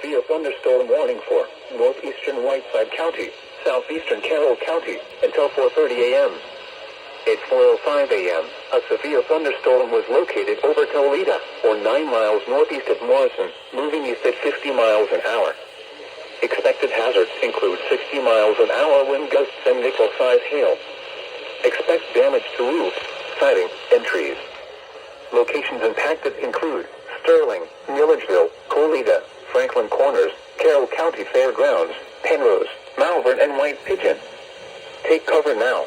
severe thunderstorm warning for northeastern Whiteside County, southeastern Carroll County, until 4:30 a.m. At 4:05 a.m., a severe thunderstorm was located over Toledo, or 9 miles northeast of Morrison, moving east at 50 miles an hour. Expected hazards include 60 miles an hour wind gusts and nickel-size hail. Expect damage to roofs, siding, and trees. Locations impacted include Sterling, Milledgeville, Colita, Franklin Corners, Carroll County Fairgrounds, Penrose, Malvern, and White Pigeon. Take cover now.